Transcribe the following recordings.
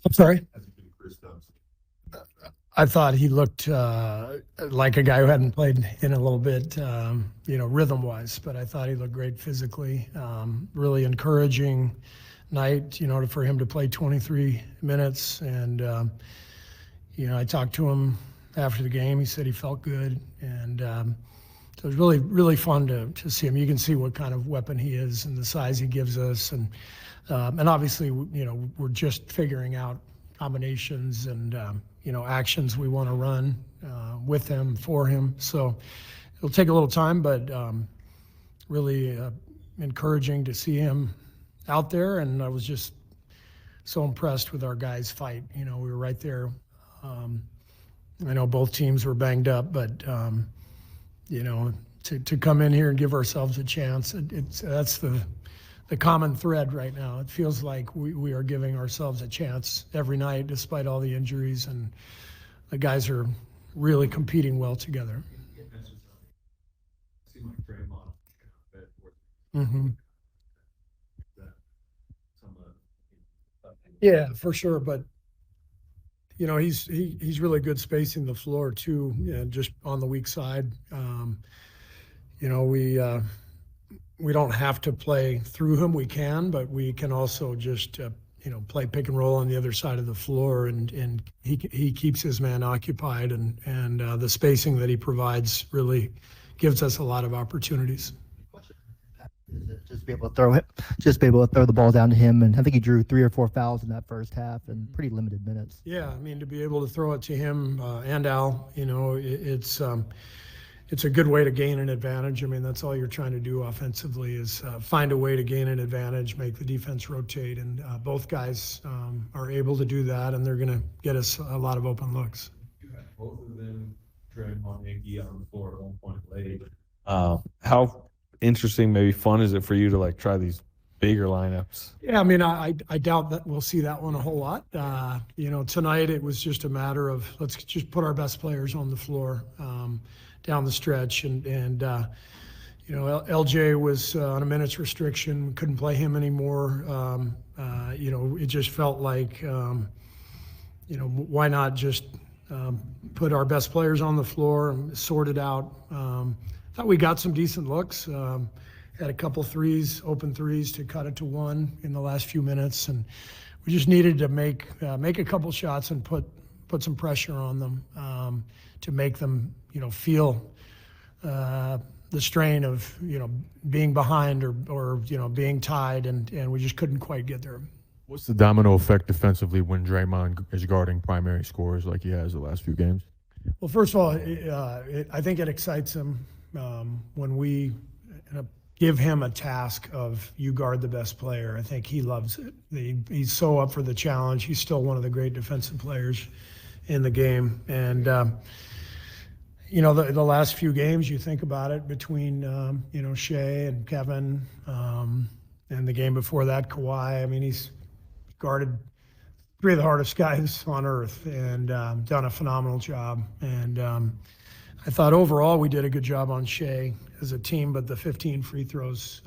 I'm sorry? I thought he looked like a guy who hadn't played in a little bit, rhythm-wise, but I thought he looked great physically. Really encouraging night, for him to play 23 minutes. And, I talked to him after the game. He said he felt good. And so it was really, really fun to see him. You can see what kind of weapon he is and the size he gives us. And obviously, we're just figuring out combinations and, actions we want to run with him, for him. So it'll take a little time, but really encouraging to see him out there. And I was just so impressed with our guys' fight. We were right there. I know both teams were banged up, but, to come in here and give ourselves a chance, that's the common thread right now. It feels like we are giving ourselves a chance every night, despite all the injuries, and the guys are really competing well together. Mm-hmm. Yeah, for sure. But he's really good spacing the floor too, just on the weak side. We don't have to play through him. We can, but we can also just play pick and roll on the other side of the floor, and he keeps his man occupied, and the spacing that he provides really gives us a lot of opportunities. Just be able to throw the ball down to him, and I think he drew 3 or 4 fouls in that first half in pretty limited minutes. Yeah, to be able to throw it to him and Al, it's a good way to gain an advantage. That's all you're trying to do offensively is find a way to gain an advantage, make the defense rotate, and both guys are able to do that, and they're going to get us a lot of open looks. You had both of them, Draymond and Iggy, on the floor at one point late. How interesting, maybe fun is it for you to try these bigger lineups? Yeah, I doubt that we'll see that one a whole lot. Tonight it was just a matter of let's just put our best players on the floor down the stretch, and LJ was on a minutes restriction, couldn't play him anymore. It just felt like why not just put our best players on the floor and sort it out. Thought we got some decent looks. Had a couple threes, open threes, to cut it to 1 in the last few minutes, and we just needed to make a couple shots and put some pressure on them to make them feel the strain of being behind or being tied, and we just couldn't quite get there. What's the domino effect defensively when Draymond is guarding primary scorers like he has the last few games? Well, first of all, I think it excites him when we give him a task of you guard the best player. I think he loves it. He's so up for the challenge. He's still one of the great defensive players in the game. And, the last few games, you think about it, between, Shea and Kevin, and the game before that, Kawhi. He's guarded 3 of the hardest guys on earth and done a phenomenal job. And I thought overall we did a good job on Shea as a team, but the 15 free throws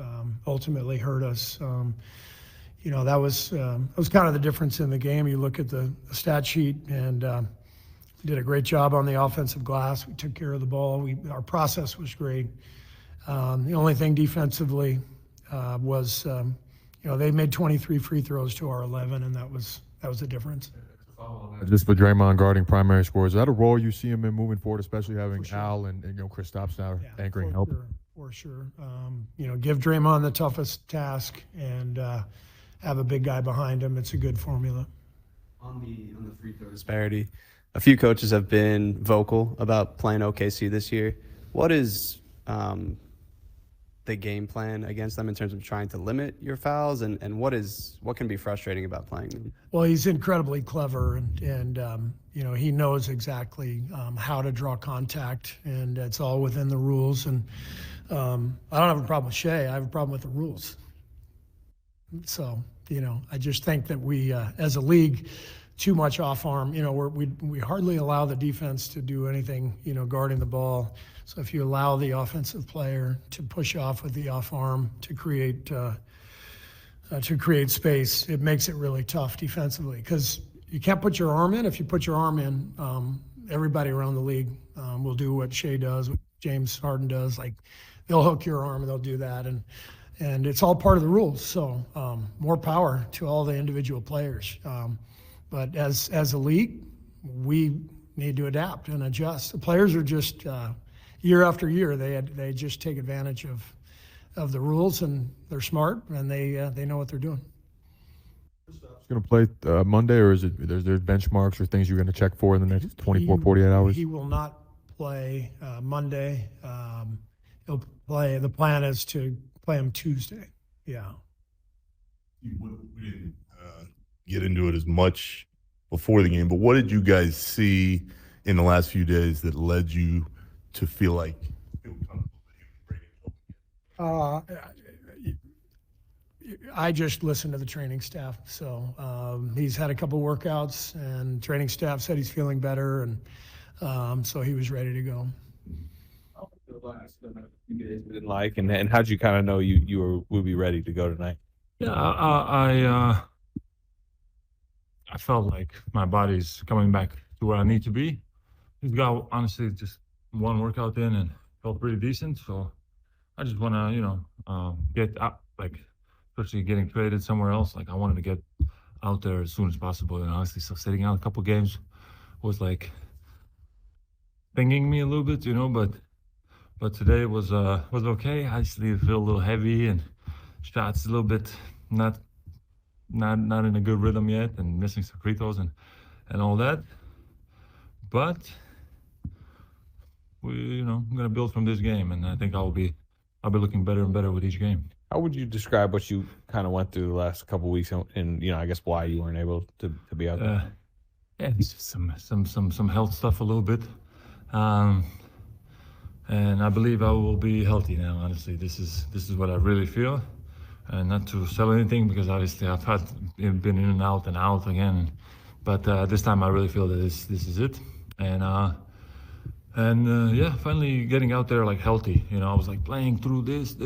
ultimately hurt us. That was kind of the difference in the game. You look at the stat sheet, and we did a great job on the offensive glass. We took care of the ball. Our process was great. The only thing defensively was, they made 23 free throws to our 11, and that was the difference. Just for Draymond guarding primary scorers, is that a role you see him in moving forward, especially having Al and Kristaps now anchoring help? For sure. Give Draymond the toughest task and have a big guy behind him. It's a good formula. On the free throw disparity, a few coaches have been vocal about playing OKC this year. What is the game plan against them in terms of trying to limit your fouls, and what can be frustrating about playing them? Well, he's incredibly clever, and he knows exactly how to draw contact, and it's all within the rules. And I don't have a problem with Shea. I have a problem with the rules. So I just think that we, as a league, too much off arm. We hardly allow the defense to do anything, guarding the ball. So if you allow the offensive player to push off with the off arm to create to create space, it makes it really tough defensively because you can't put your arm in. If you put your arm in, everybody around the league will do what Shea does, what James Harden does. Like they'll hook your arm and they'll do that, and it's all part of the rules. So more power to all the individual players. But as a league, we need to adapt and adjust. The players are just year after year they just take advantage of the rules, and they're smart and they know what they're doing. Going to play Monday, or is it there's benchmarks or things you're going to check for in the next 24, 48 hours? He will not play Monday. He'll play. The plan is to play him Tuesday. Yeah. We didn't get into it as much before the game, but what did you guys see in the last few days that led you to feel like feel comfortable that he was ready? I just listened to the training staff. So he's had a couple workouts, and training staff said he's feeling better, and so he was ready to go. Didn't like, and how'd you kind of know you would be ready to go tonight? Yeah, I felt like my body's coming back to where I need to be. We've got honestly just one workout in and felt pretty decent. So I just want to, get out, like, especially getting traded somewhere else. Like I wanted to get out there as soon as possible. And honestly, so sitting out a couple games was like stinging me a little bit, but today was okay. I just feel a little heavy and shots a little bit not in a good rhythm yet, and missing some free throws and all that. But I'm gonna build from this game, and I think I'll be looking better and better with each game. How would you describe what you kind of went through the last couple of weeks, and I guess why you weren't able to be out there? Yeah, it's just some health stuff a little bit, and I believe I will be healthy now. Honestly, this is what I really feel, and not to sell anything because obviously I've been in and out again, but this time I really feel that this is it, and yeah, finally getting out there like healthy. I was like playing through this.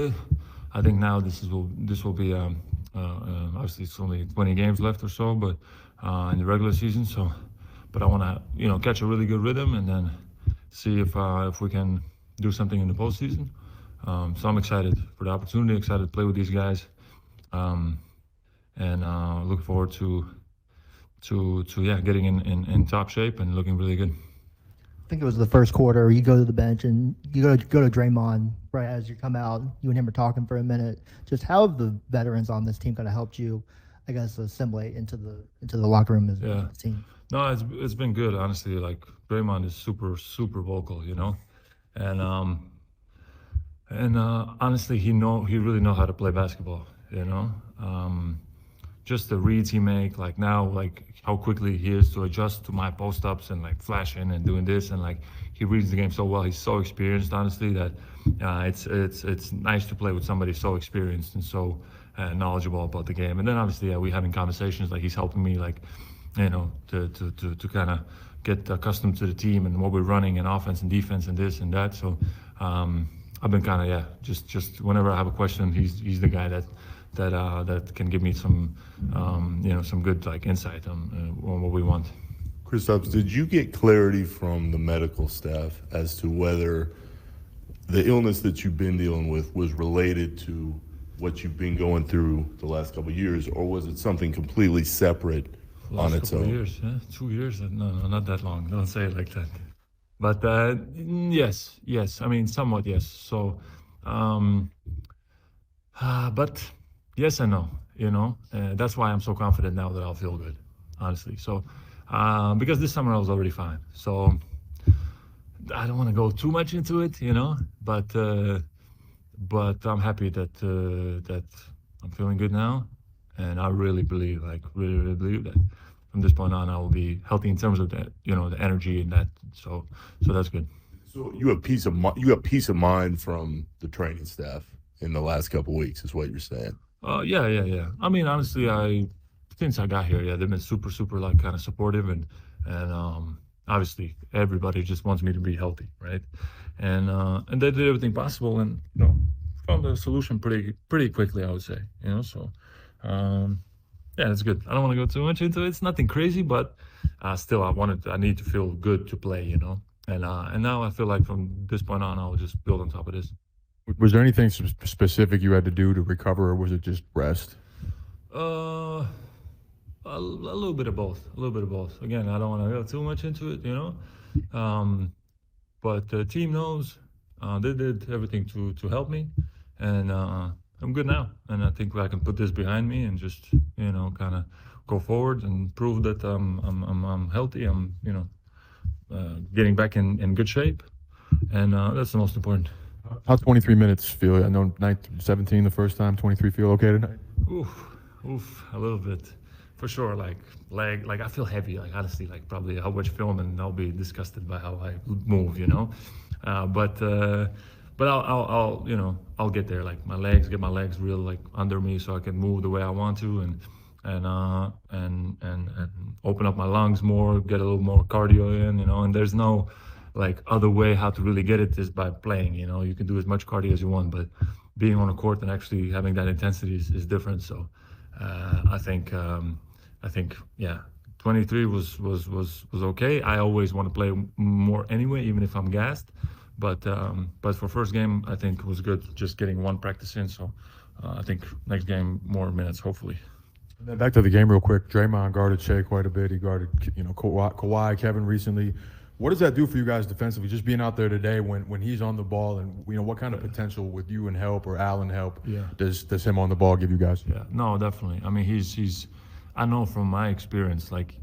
I think now this will be obviously it's only 20 games left or so, but in the regular season. So, but I want to catch a really good rhythm and then see if we can do something in the postseason. So I'm excited for the opportunity. Excited to play with these guys, and look forward to getting in top shape and looking really good. I think it was the first quarter. You go to the bench and you go to Draymond right as you come out. You and him are talking for a minute. Just how have the veterans on this team kind of helped you, I guess, assimilate into the locker room as a team? No, it's been good, honestly. Like Draymond is super vocal, and honestly, he really know how to play basketball, just the reads he make, like now, like how quickly he is to adjust to my post ups and like flashing and doing this, and like he reads the game so well. He's so experienced, honestly, that it's nice to play with somebody so experienced and so knowledgeable about the game. And then obviously, we having conversations, like he's helping me, like to kind of get accustomed to the team and what we're running and offense and defense and this and that. So I've been kind of just whenever I have a question, he's the guy that can give me some some good like insight on what we want. Kristaps, did you get clarity from the medical staff as to whether the illness that you've been dealing with was related to what you've been going through the last couple of years, or was it something completely separate on its own? Years, 2 years? No, not that long. Don't say it like that. But yes. I mean, somewhat yes. So, but yes and no. That's why I'm so confident now that I'll feel good, honestly. So, because this summer I was already fine. So I don't want to go too much into it, but I'm happy that I'm feeling good now, and I really believe, really believe that from this point on I will be healthy in terms of that, the energy and that. So that's good. So you have peace of mind from the training staff in the last couple of weeks, is what you're saying? Yeah. I mean, honestly, since I got here, they've been super like kind of supportive, and obviously everybody just wants me to be healthy, right? And they did everything possible, and found a solution pretty quickly, I would say. So Yeah, it's good. I don't want to go too much into it. It's nothing crazy, but still, I need to feel good to play, you know. And now I feel like from this point on, I'll just build on top of this. Was there anything specific you had to do to recover, or was it just rest? A little bit of both. A little bit of both. Again, I don't want to go too much into it, you know. But the team knows. They did everything to help me, and I'm good now. And I think I can put this behind me and just, you know, kind of go forward and prove that I'm healthy. I'm, you know, getting back in good shape, and that's the most important. How 23 minutes feel? I know night 17 the first time. 23 feel okay tonight? Oof, a little bit, for sure. Like I feel heavy. Like honestly, like probably I'll watch film and I'll be disgusted by how I move, you know. But I'll you know, I'll get there. Like get my legs real like under me so I can move the way I want to, and open up my lungs more, get a little more cardio in, you know. And there's no like other way how to really get it is by playing, you know. You can do as much cardio as you want, but being on a court and actually having that intensity is different. So I think yeah, 23 was okay. I always want to play more anyway, even if I'm gassed. But for first game, I think it was good just getting one practice in. So I think next game more minutes, hopefully. And then back to the game real quick. Draymond guarded Shea quite a bit. He guarded, you know, Kawhi, Kevin recently. What does that do for you guys defensively? Just being out there today when he's on the ball, and you know, what kind of potential with you and help or Allen help does him on the ball give you guys? Yeah, no, definitely. I mean, he's I know from my experience, like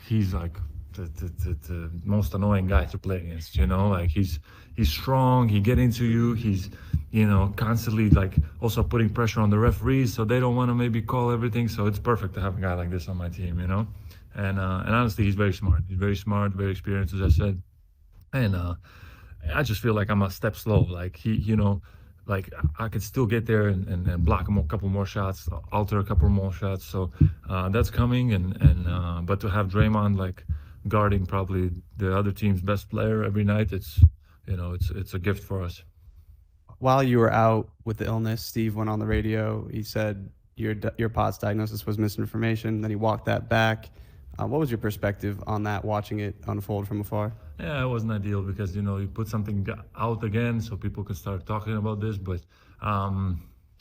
he's like the most annoying guy to play against, you know. Like he's strong, he get into you, he's, you know, constantly like also putting pressure on the referees, so they don't want to maybe call everything. So it's perfect to have a guy like this on my team, you know. And honestly, he's very smart. He's very smart, very experienced, as I said. And I just feel like I'm a step slow. Like he, you know, like I could still get there and block him a couple more shots, alter a couple more shots. So that's coming. And but to have Draymond like guarding probably the other team's best player every night, it's, you know, it's a gift for us. While you were out with the illness, Steve went on the radio. He said your POTS diagnosis was misinformation. Then he walked that back. What was your perspective on that, watching it unfold from afar? Yeah, it wasn't ideal because, you know, you put something out again so people can start talking about this. But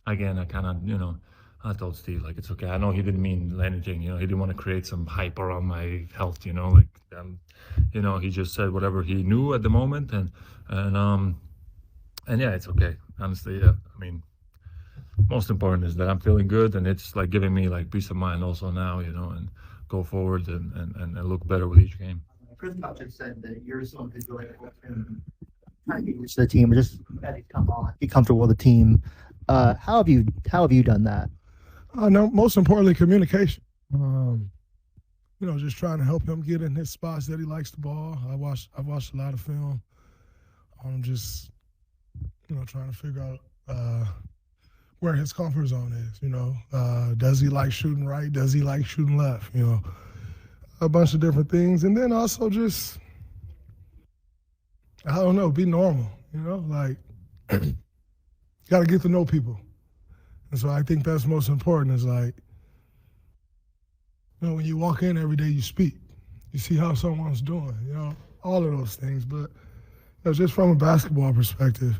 again, I kind of, you know, I told Steve, like, it's okay. I know he didn't mean anything, you know, he didn't want to create some hype around my health, you know, like, you know, he just said whatever he knew at the moment. And yeah, it's okay. Honestly, yeah. I mean, most important is that I'm feeling good, and it's like giving me like peace of mind also now, you know, and go forward and look better with each game. Kristaps just said that you're someone who's really helped him trying to get used to the team, or just as he's come on, get comfortable with the team. How have you done that? No, most importantly, communication. You know, just trying to help him get in his spots that he likes the ball. I've watched a lot of film. I'm just, you know, trying to figure out where his comfort zone is. You know, does he like shooting right? Does he like shooting left? You know, a bunch of different things, and then also just, I don't know, be normal. You know, like got to get to know people. And so I think that's most important is like, you know, when you walk in every day, you speak. You see how someone's doing, you know, all of those things. But you know, just from a basketball perspective,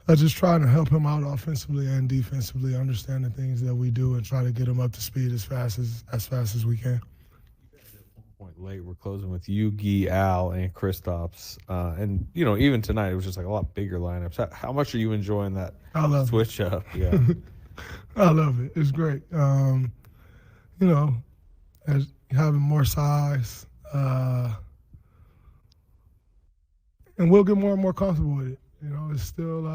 I just trying to help him out offensively and defensively, understand the things that we do and try to get him up to speed as fast as we can. Point late, we're closing with you, Guy, Al, and Kristaps. And, you know, even tonight, it was just like a lot bigger lineups. How much are you enjoying that switch up? Yeah. I love it. It's great. You know, as having more size, and we'll get more and more comfortable with it. You know, it's still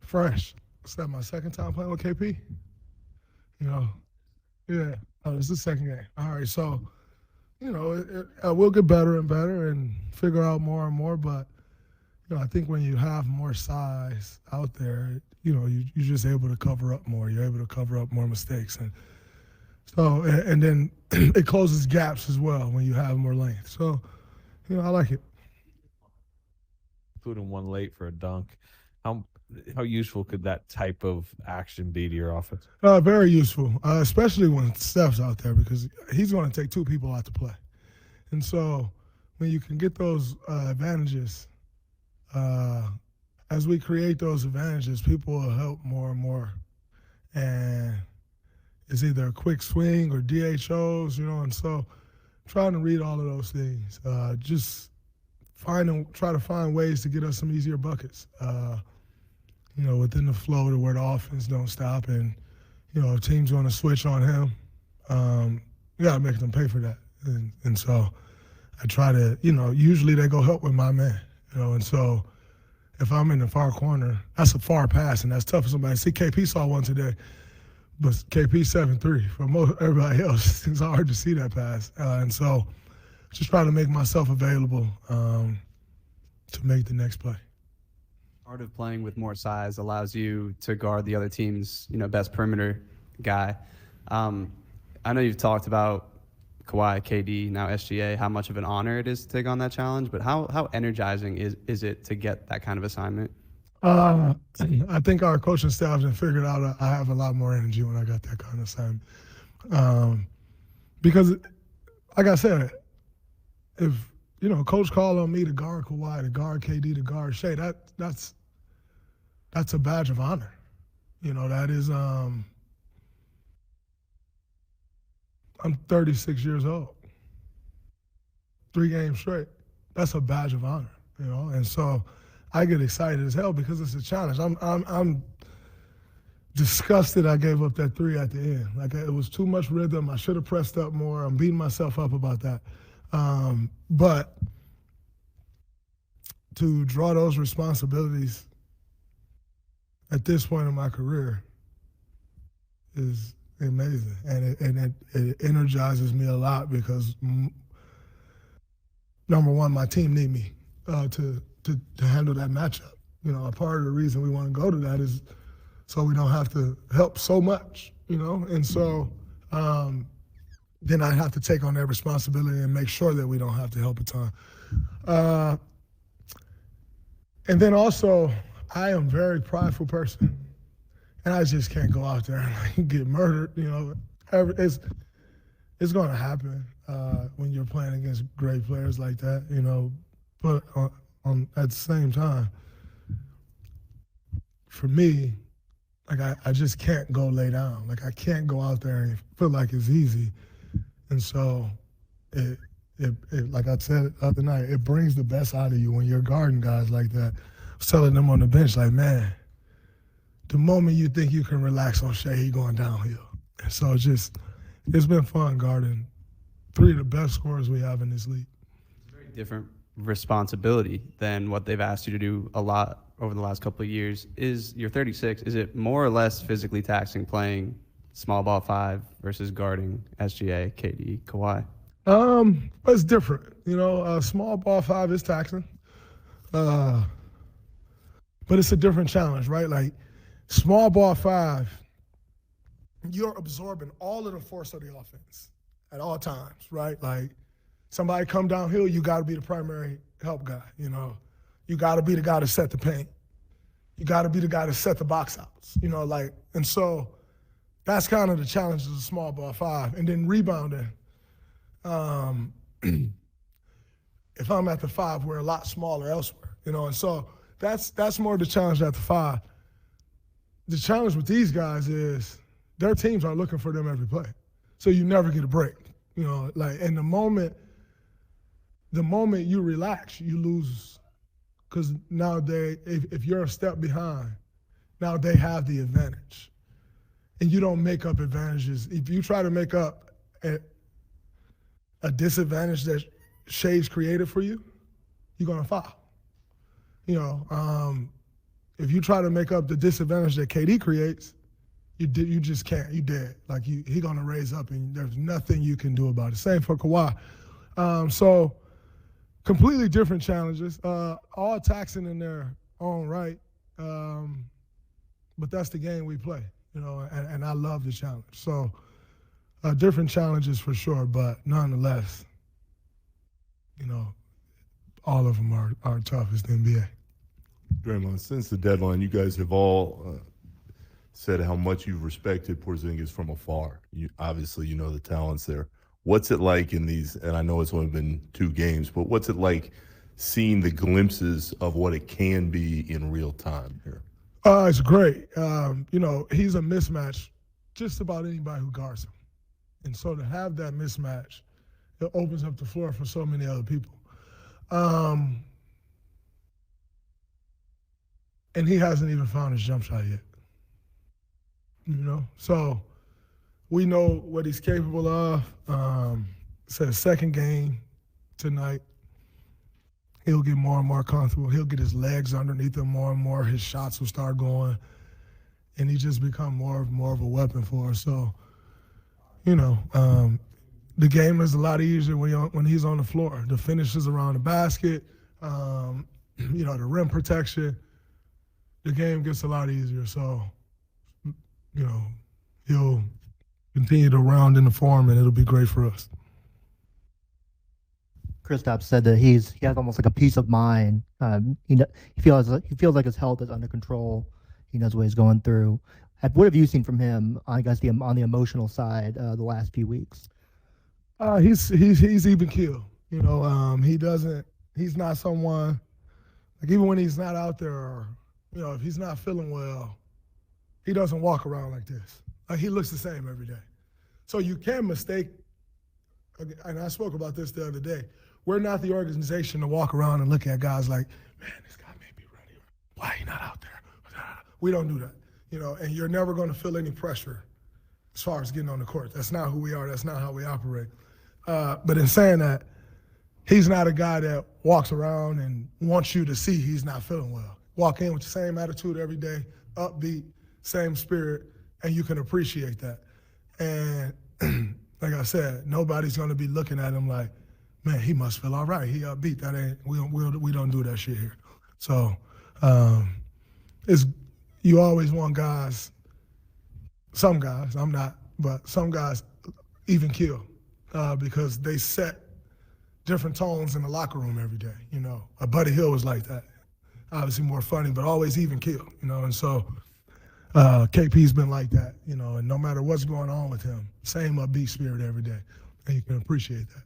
fresh. Is that my second time playing with KP? You know, yeah. Oh, it's the second game. All right, so, you know, we'll get better and better and figure out more and more. But, you know, I think when you have more size out there, you know, you're just able to cover up more. You're able to cover up more mistakes. And so, and then it closes gaps as well when you have more length. So, you know, I like it. Including one late for a dunk. how useful could that type of action be to your offense? Very useful, especially when Steph's out there, because he's going to take two people out to play. And so when you can get those advantages, as we create those advantages, people will help more and more. And it's either a quick swing or DHOs, and so trying to read all of those things. Just try to find ways to get us some easier buckets. Within the flow to where the offense don't stop, and if teams want to switch on him, you got to make them pay for that. And so I try to, usually they go help with my man, and so if I'm in the far corner, that's a far pass, and that's tough for somebody. See, KP saw one today, but KP 7-3. For everybody else, it's hard to see that pass. And so just trying to make myself available to make the next play. Part of playing with more size allows you to guard the other team's, best perimeter guy. I know you've talked about Kawhi, KD, now SGA, how much of an honor it is to take on that challenge, but how energizing is it to get that kind of assignment? I think our coaching staff have figured out I have a lot more energy when I got that kind of assignment. Because, like I said, if, coach called on me to guard Kawhi, to guard KD, to guard Shea, that's a badge of honor. That is, I'm 36 years old. 3 games straight. That's a badge of honor, and so I get excited as hell because it's a challenge. I'm disgusted I gave up that 3 at the end. Like, it was too much rhythm. I should have pressed up more. I'm beating myself up about that. But to draw those responsibilities at this point in my career is amazing, and it energizes me a lot because, number one, my team need me to handle that matchup. A part of the reason we want to go to that is so we don't have to help so much, and so then I have to take on that responsibility and make sure that we don't have to help a ton. And then also, I am a very prideful person, and I just can't go out there and get murdered. It's going to happen when you're playing against great players like that. But at the same time, for me, like I just can't go lay down. Like, I can't go out there and feel like it's easy, and so it like I said the other night, it brings the best out of you when you're guarding guys like that. I was telling them on the bench, like, man, the moment you think you can relax on Shea, he going downhill. And so it's been fun guarding 3 of the best scorers we have in this league. Very different responsibility than what they've asked you to do a lot over the last couple of years. You're 36. Is it more or less physically taxing playing small ball 5 versus guarding SGA, KD, Kawhi? It's different. Small ball 5 is taxing. But it's a different challenge, right? Like, small ball 5, you're absorbing all of the force of the offense at all times, right? Like, somebody come downhill, you got to be the primary help guy, You got to be the guy to set the paint. You got to be the guy to set the box outs, and so that's kind of the challenge of the small ball 5. And then rebounding, if I'm at the 5, we're a lot smaller elsewhere, and so that's more the challenge at the 5. The challenge with these guys is their teams are looking for them every play. So you never get a break. And the moment you relax, you lose. Because now if you're a step behind, now they have the advantage. And you don't make up advantages. If you try to make up a disadvantage that Shea's created for you, you're going to foul. If you try to make up the disadvantage that KD creates, you just can't. You dead. Like, he gonna raise up, and there's nothing you can do about it. Same for Kawhi. So completely different challenges, all taxing in their own right. But that's the game we play, and I love the challenge. So different challenges for sure, but nonetheless, all of them are tough as the NBA. Draymond, since the deadline, you guys have all said how much you've respected Porziņģis from afar. Obviously, you know the talents there. What's it like in these, and I know it's only been 2 games, but what's it like seeing the glimpses of what it can be in real time here? It's great. He's a mismatch just about anybody who guards him. And so to have that mismatch, it opens up the floor for so many other people. And he hasn't even found his jump shot yet. So we know what he's capable of. It's his second game tonight. He'll get more and more comfortable. He'll get his legs underneath him more and more. His shots will start going, and he just become more of a weapon for us. So, the game is a lot easier when he's on the floor. The finishes around the basket, the rim protection. The game gets a lot easier. So, he'll continue to round in the form, and it'll be great for us. Kristaps said that he has almost like a peace of mind. He feels like his health is under control. He knows what he's going through. What have you seen from him? I guess on the emotional side the last few weeks. He's even keel. He's not someone like even when he's not out there or if he's not feeling well, he doesn't walk around like this. Like he looks the same every day. So you can mistake. And I spoke about this the other day. We're not the organization to walk around and look at guys like, man, this guy may be ready. Why he not out there? We don't do that, and you're never going to feel any pressure as far as getting on the court. That's not who we are. That's not how we operate. But in saying that, he's not a guy that walks around and wants you to see he's not feeling well. Walk in with the same attitude every day, upbeat, same spirit, and you can appreciate that. And like I said, nobody's going to be looking at him like, man, he must feel all right. He upbeat. That ain't we don't do that shit here. So you always want guys. Some guys, I'm not, but some guys even kill because they set different tones in the locker room every day. Buddy Hill was like that. Obviously more funny, but always even kill. And so KP's been like that. And no matter what's going on with him, same upbeat spirit every day, and you can appreciate that.